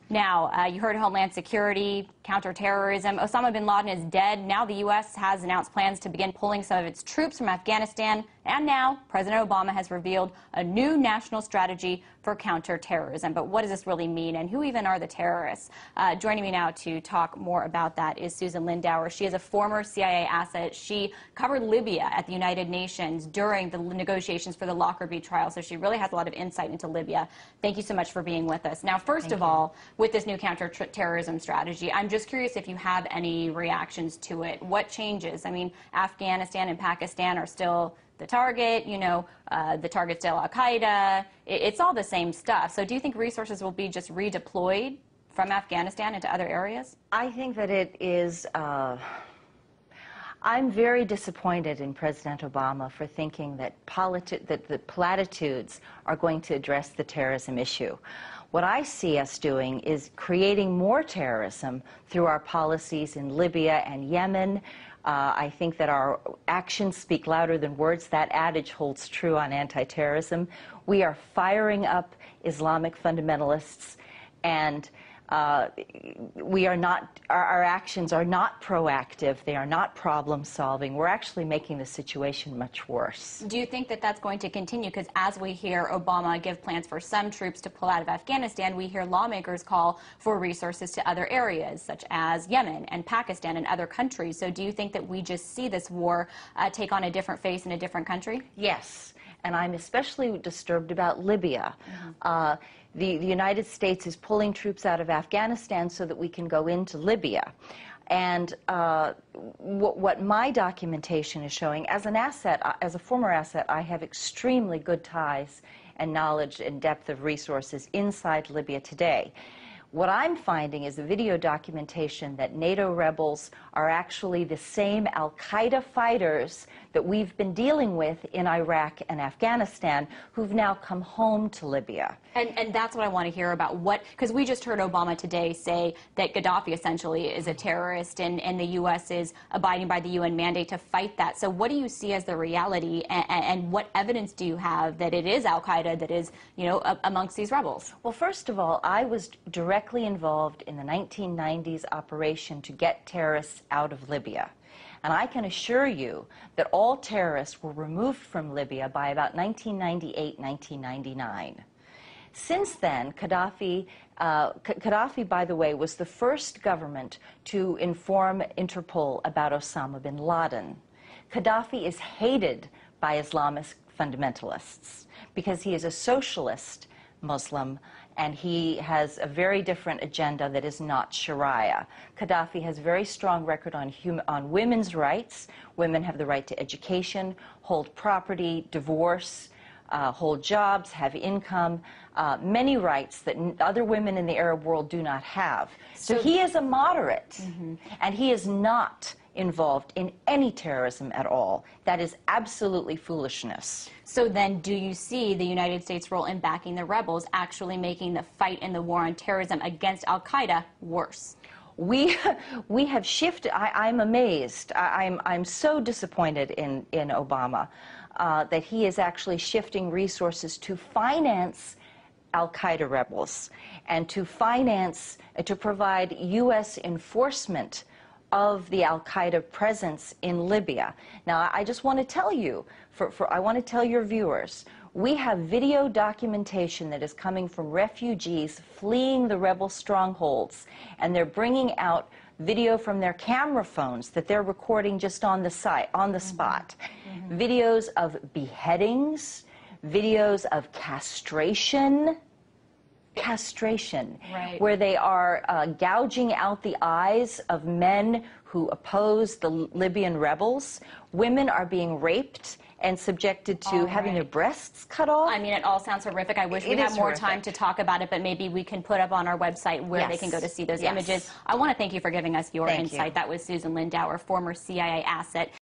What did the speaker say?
Now, you heard Homeland Security, counterterrorism. Osama bin Laden is dead. Now the U.S. has announced plans to begin pulling some of its troops from Afghanistan. And now President Obama has revealed a new national strategy for counterterrorism. But what does this really mean, and who even are the terrorists? Joining me now to talk more about that is Susan Lindauer. She is a former CIA asset. She covered Libya at the United Nations during the negotiations for the Lockerbie trial, so she really has a lot of insight into Libya. Thank you so much for being with us. Now, first of all, with this new counterterrorism strategy, I'm just curious if you have any reactions to it. What changes? I mean, Afghanistan and Pakistan are still the target, the target's still Al-Qaeda. It's all the same stuff. So do you think resources will be just redeployed from Afghanistan into other areas? I think that it is, I'm very disappointed in President Obama for thinking that the platitudes are going to address the terrorism issue. What I see us doing is creating more terrorism through our policies in Libya and Yemen. I think that our actions speak louder than words. That adage holds true on anti-terrorism. We are firing up Islamic fundamentalists, and we are not, our actions are not proactive. They are not problem solving. We're actually making the situation much worse. Do you think that that's going to continue? Because as we hear Obama give plans for some troops to pull out of Afghanistan, we hear lawmakers call for resources to other areas, such as Yemen and Pakistan and other countries. So do you think that we just see this war take on a different face in a different country? Yes, and I'm especially disturbed about Libya. The United States is pulling troops out of Afghanistan so that we can go into Libya. And what my documentation is showing, as an asset, as a former asset, I have extremely good ties and knowledge and depth of resources inside Libya today. What I'm finding is the video documentation that NATO rebels are actually the same Al-Qaeda fighters that we've been dealing with in Iraq and Afghanistan, who've now come home to Libya. And that's what I want to hear about. Because we just heard Obama today say that Gaddafi essentially is a terrorist, and the U.S. is abiding by the UN mandate to fight that. So what do you see as the reality, and what evidence do you have that it is Al-Qaeda that is, amongst these rebels? Well, first of all, I was directly involved in the 1990s operation to get terrorists out of Libya. And I can assure you that all terrorists were removed from Libya by about 1998, 1999. Since then, Gaddafi, by the way, was the first government to inform Interpol about Osama bin Laden. Gaddafi is hated by Islamist fundamentalists because he is a socialist Muslim, and he has a very different agenda that is not Sharia. Gaddafi has a very strong record on women's rights. Women have the right to education, hold property, divorce, hold jobs, have income, many rights that other women in the Arab world do not have. So he is a moderate, and he is not involved in any terrorism at all. That is absolutely foolishness. So then do you see the United States' role in backing the rebels actually making the fight in the war on terrorism against Al-Qaeda worse? We have shifted. I'm amazed. I'm so disappointed in Obama that he is actually shifting resources to finance Al-Qaeda rebels and to provide U.S. enforcement of the Al-Qaeda presence in Libya. Now, I just want to tell you, I want to tell your viewers, we have video documentation that is coming from refugees fleeing the rebel strongholds, and they're bringing out video from their camera phones that they're recording just on the spot. Videos of beheadings, videos of castration, right, where they are gouging out the eyes of men who oppose the Libyan rebels. Women are being raped and subjected to having their breasts cut off. I mean, it all sounds horrific. I wish we had more time to talk about it, but maybe we can put up on our website where they can go to see those images. I want to thank you for giving us your insight. That was Susan Lindauer, former CIA asset.